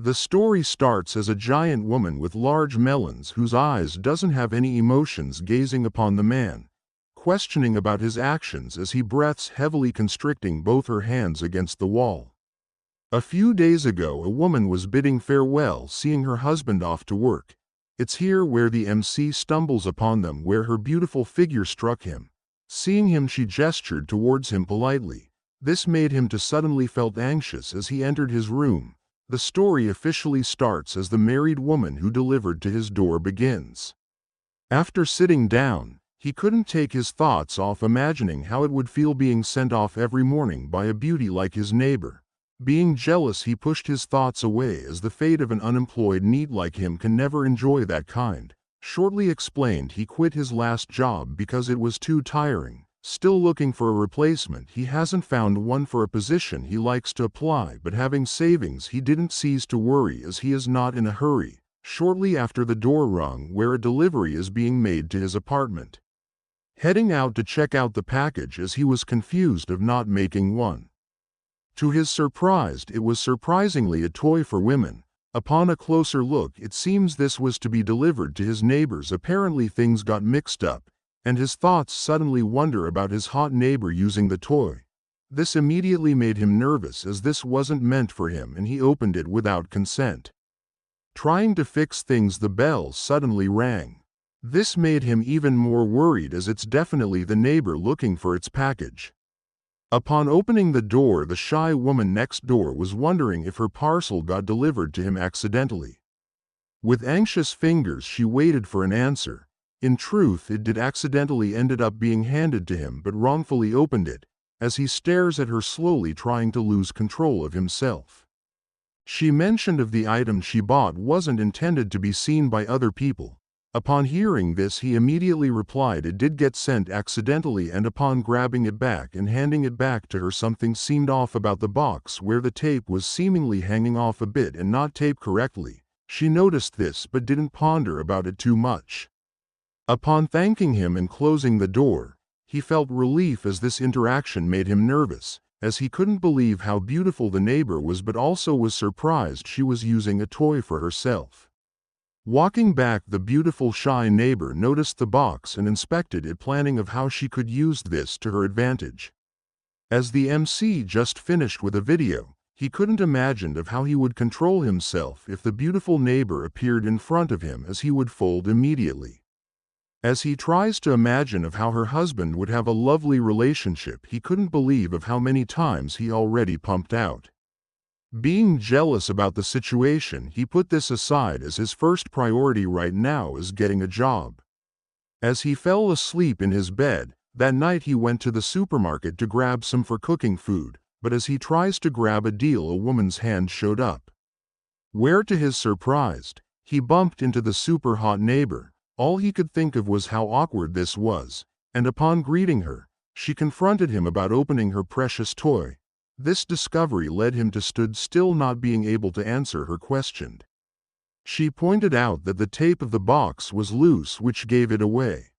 The story starts as a giant woman with large melons whose eyes doesn't have any emotions gazing upon the man, questioning about his actions as he breathes heavily, constricting both her hands against the wall. A few days ago a woman was bidding farewell, seeing her husband off to work. It's here where the MC stumbles upon them, where her beautiful figure struck him. Seeing him, she gestured towards him politely. This made him to suddenly felt anxious as he entered his room. The story officially starts as the married woman who delivered to his door begins. After sitting down, he couldn't take his thoughts off imagining how it would feel being sent off every morning by a beauty like his neighbor. Being jealous, he pushed his thoughts away, as the fate of an unemployed NEET like him can never enjoy that kind. Shortly explained, he quit his last job because it was too tiring. Still looking for a replacement, he hasn't found one for a position he likes to apply, but having savings he didn't cease to worry as he is not in a hurry. Shortly after, the door rung where a delivery is being made to his apartment. Heading out to check out the package as he was confused of not making one. To his surprise, it was surprisingly a toy for women. Upon a closer look, it seems this was to be delivered to his neighbors. Apparently things got mixed up, and his thoughts suddenly wander about his hot neighbor using the toy. This immediately made him nervous as this wasn't meant for him, and he opened it without consent. Trying to fix things, the bell suddenly rang. This made him even more worried as it's definitely the neighbor looking for its package. Upon opening the door, the shy woman next door was wondering if her parcel got delivered to him accidentally. With anxious fingers she waited for an answer. In truth, it did accidentally ended up being handed to him, but wrongfully opened it, as he stares at her slowly, trying to lose control of himself. She mentioned of the item she bought wasn't intended to be seen by other people. Upon hearing this, he immediately replied it did get sent accidentally, and upon grabbing it back and handing it back to her, something seemed off about the box where the tape was seemingly hanging off a bit and not taped correctly. She noticed this but didn't ponder about it too much. Upon thanking him and closing the door, he felt relief as this interaction made him nervous, as he couldn't believe how beautiful the neighbor was, but also was surprised she was using a toy for herself. Walking back, the beautiful shy neighbor noticed the box and inspected it, planning of how she could use this to her advantage. As the MC just finished with a video, he couldn't imagine of how he would control himself if the beautiful neighbor appeared in front of him, as he would fold immediately. As he tries to imagine of how her husband would have a lovely relationship, he couldn't believe of how many times he already pumped out. Being jealous about the situation, he put this aside, as his first priority right now is getting a job. As he fell asleep in his bed, that night he went to the supermarket to grab some for cooking food, but as he tries to grab a deal, a woman's hand showed up. Where to his surprise, he bumped into the super hot neighbor. All he could think of was how awkward this was, and upon greeting her, she confronted him about opening her precious toy. This discovery led him to stood still, not being able to answer her question. She pointed out that the tape of the box was loose, which gave it away.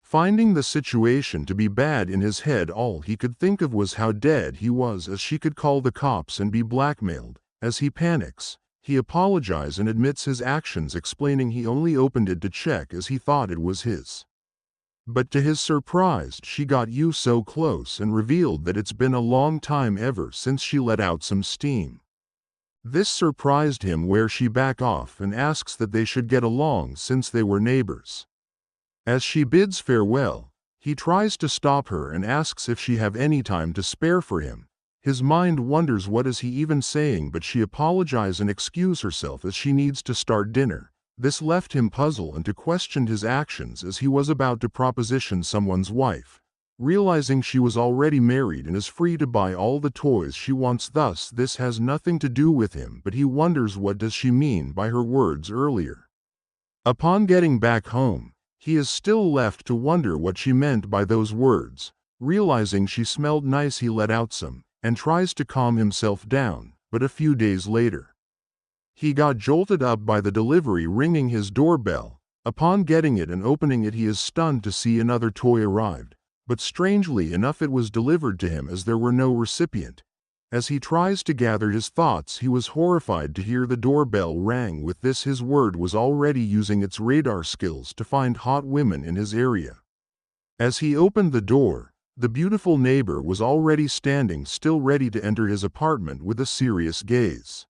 Finding the situation to be bad in his head, all he could think of was how dead he was, as she could call the cops and be blackmailed. As he panics, he apologizes and admits his actions, explaining he only opened it to check as he thought it was his. But to his surprise, she got you so close and revealed that it's been a long time ever since she let out some steam. This surprised him, where she back off and asks that they should get along since they were neighbors. As she bids farewell, he tries to stop her and asks if she have any time to spare for him. His mind wonders what is he even saying, but she apologizes and excuses herself as she needs to start dinner. This left him puzzled and to question his actions, as he was about to proposition someone's wife, realizing she was already married and is free to buy all the toys she wants. Thus this has nothing to do with him, but he wonders what does she mean by her words earlier. Upon getting back home, he is still left to wonder what she meant by those words. Realizing she smelled nice, he let out some and tries to calm himself down, but a few days later, he got jolted up by the delivery ringing his doorbell. Upon getting it and opening it, he is stunned to see another toy arrived, but strangely enough it was delivered to him as there were no recipient. As he tries to gather his thoughts, he was horrified to hear the doorbell rang. With this, his word was already using its radar skills to find hot women in his area. As he opened the door, the beautiful neighbor was already standing still, ready to enter his apartment with a serious gaze.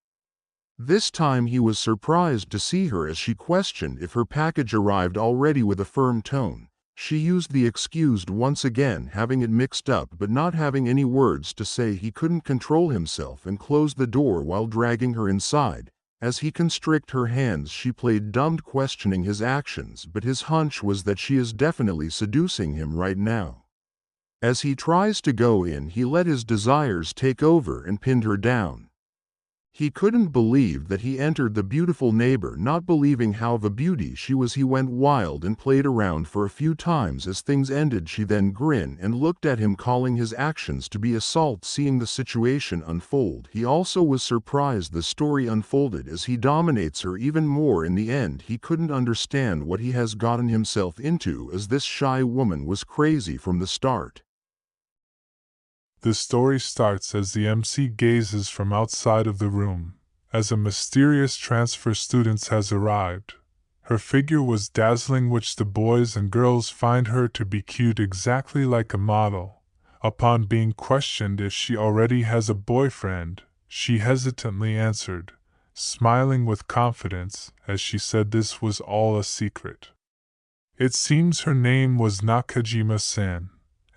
This time he was surprised to see her as she questioned if her package arrived already. With a firm tone, she used the excuse once again, having it mixed up but not having any words to say. He couldn't control himself and closed the door while dragging her inside. As he constricted her hands, she played dumb, questioning his actions, but his hunch was that she is definitely seducing him right now. As he tries to go in, he let his desires take over and pinned her down. He couldn't believe that he entered the beautiful neighbor, not believing how of a beauty she was. He went wild and played around for a few times. As things ended, she then grinned and looked at him, calling his actions to be assault. Seeing the situation unfold, he also was surprised. The story unfolded as he dominates her even more. In the end, he couldn't understand what he has gotten himself into, as this shy woman was crazy from the start. The story starts as the MC gazes from outside of the room, as a mysterious transfer student has arrived. Her figure was dazzling, which the boys and girls find her to be cute, exactly like a model. Upon being questioned if she already has a boyfriend, she hesitantly answered, smiling with confidence, as she said this was all a secret. It seems her name was Nakajima-san,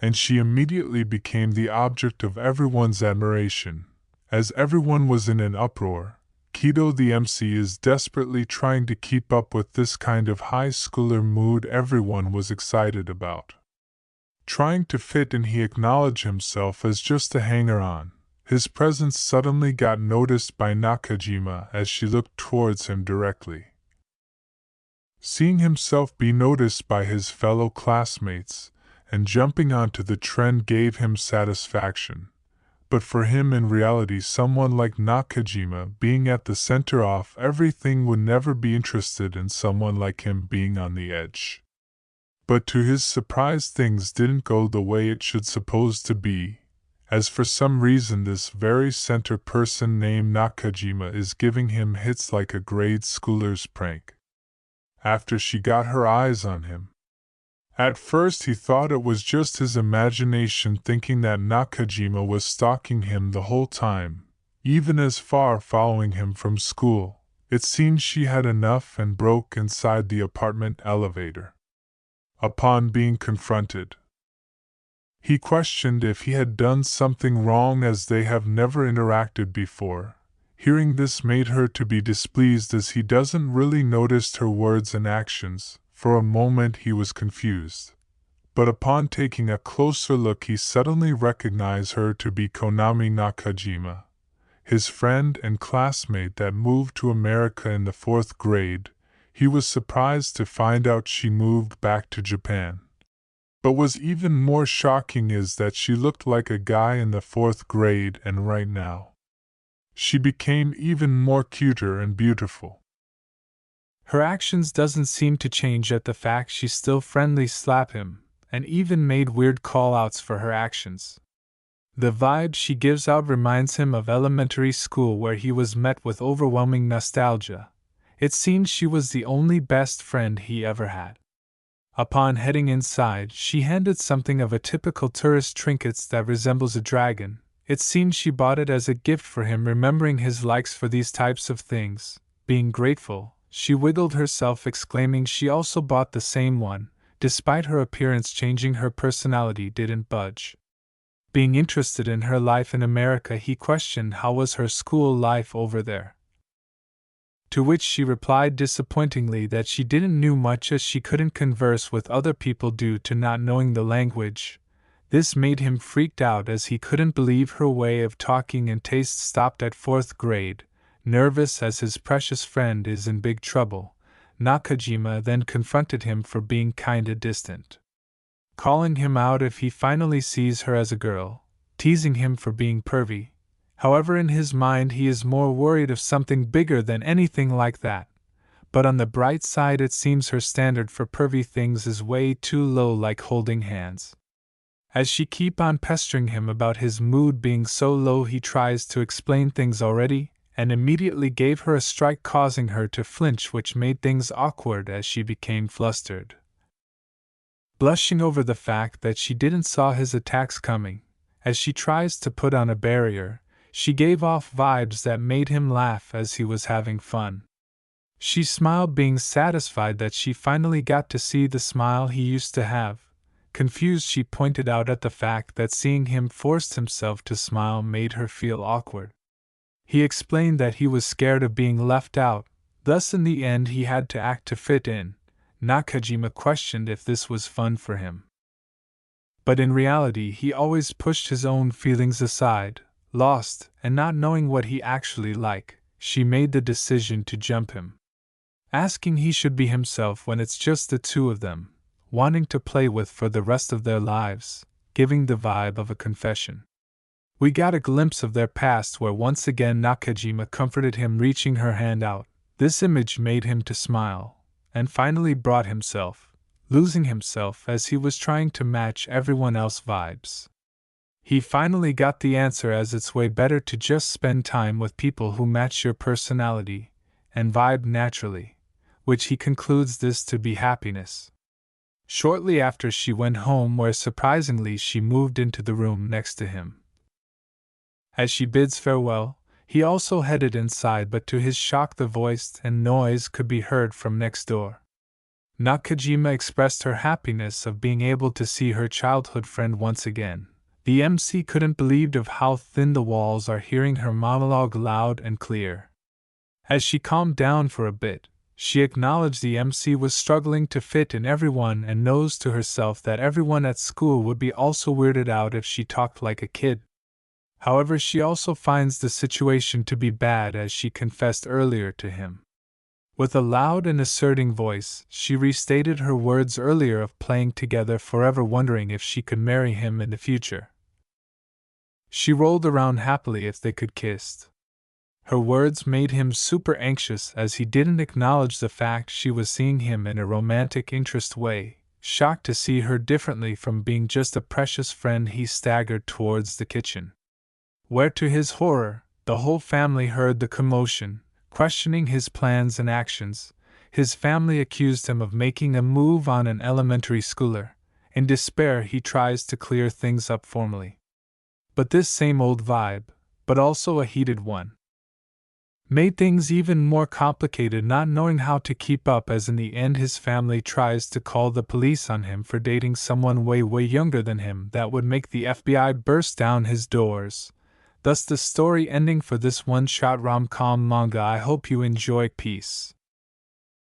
and she immediately became the object of everyone's admiration. As everyone was in an uproar, Kido the MC is desperately trying to keep up with this kind of high schooler mood everyone was excited about. Trying to fit in, he acknowledged himself as just a hanger-on. His presence suddenly got noticed by Nakajima as she looked towards him directly. Seeing himself be noticed by his fellow classmates, and jumping onto the trend gave him satisfaction. But for him, in reality, someone like Nakajima being at the center of everything would never be interested in someone like him being on the edge. But to his surprise, things didn't go the way it should supposed to be, as for some reason this very center person named Nakajima is giving him hits like a grade schooler's prank. After she got her eyes on him, at first he thought it was just his imagination, thinking that Nakajima was stalking him the whole time, even as far following him from school. It seemed she had enough and broke inside the apartment elevator. Upon being confronted, he questioned if he had done something wrong, as they have never interacted before. Hearing this made her to be displeased, as he doesn't really notice her words and actions. For a moment he was confused, but upon taking a closer look he suddenly recognized her to be Konami Nakajima, his friend and classmate that moved to America in the 4th grade. He was surprised to find out she moved back to Japan. But was even more shocking is that she looked like a guy in the 4th grade, and right now she became even more cuter and beautiful. Her actions doesn't seem to change at the fact she still friendly slap him, and even made weird call-outs for her actions. The vibe she gives out reminds him of elementary school, where he was met with overwhelming nostalgia. It seems she was the only best friend he ever had. Upon heading inside, she handed something of a typical tourist trinkets that resembles a dragon. It seems she bought it as a gift for him, remembering his likes for these types of things. Being grateful, she wiggled herself, exclaiming she also bought the same one. Despite her appearance changing, her personality didn't budge. Being interested in her life in America, he questioned how was her school life over there. To which she replied disappointingly that she didn't know much, as she couldn't converse with other people due to not knowing the language. This made him freaked out, as he couldn't believe her way of talking and taste stopped at 4th grade. Nervous as his precious friend is in big trouble, Nakajima then confronted him for being kinda distant, calling him out if he finally sees her as a girl, teasing him for being pervy. However, in his mind he is more worried of something bigger than anything like that. But on the bright side, it seems her standard for pervy things is way too low, like holding hands. As she keep on pestering him about his mood being so low, he tries to explain things already, and immediately gave her a strike, causing her to flinch, which made things awkward as she became flustered. Blushing over the fact that she didn't saw his attacks coming, as she tries to put on a barrier, she gave off vibes that made him laugh as he was having fun. She smiled, being satisfied that she finally got to see the smile he used to have. Confused, she pointed out at the fact that seeing him forced himself to smile made her feel awkward. He explained that he was scared of being left out, thus in the end he had to act to fit in. Nakajima questioned if this was fun for him. But in reality he always pushed his own feelings aside. Lost, and not knowing what he actually liked, she made the decision to jump him. Asking he should be himself when it's just the two of them, wanting to play with for the rest of their lives, giving the vibe of a confession. We got a glimpse of their past where once again Nakajima comforted him, reaching her hand out. This image made him to smile, and finally brought himself, losing himself as he was trying to match everyone else's vibes. He finally got the answer, as it's way better to just spend time with people who match your personality and vibe naturally, which he concludes this to be happiness. Shortly after, she went home, where surprisingly she moved into the room next to him. As she bids farewell, he also headed inside, but to his shock the voice and noise could be heard from next door. Nakajima expressed her happiness of being able to see her childhood friend once again. The MC couldn't believe of how thin the walls are, hearing her monologue loud and clear. As she calmed down for a bit, she acknowledged the MC was struggling to fit in everyone, and knows to herself that everyone at school would be also weirded out if she talked like a kid. However, she also finds the situation to be bad, as she confessed earlier to him. With a loud and asserting voice, she restated her words earlier of playing together forever, wondering if she could marry him in the future. She rolled around happily if they could kiss. Her words made him super anxious, as he didn't acknowledge the fact she was seeing him in a romantic interest way. Shocked to see her differently from being just a precious friend, he staggered towards the kitchen, where to his horror, the whole family heard the commotion, questioning his plans and actions. His family accused him of making a move on an elementary schooler. In despair, he tries to clear things up formally. But this same old vibe, but also a heated one, made things even more complicated, not knowing how to keep up, as in the end his family tries to call the police on him for dating someone way younger than him that would make the FBI burst down his doors. Thus the story ending for this one-shot rom-com manga. I hope you enjoy. Peace.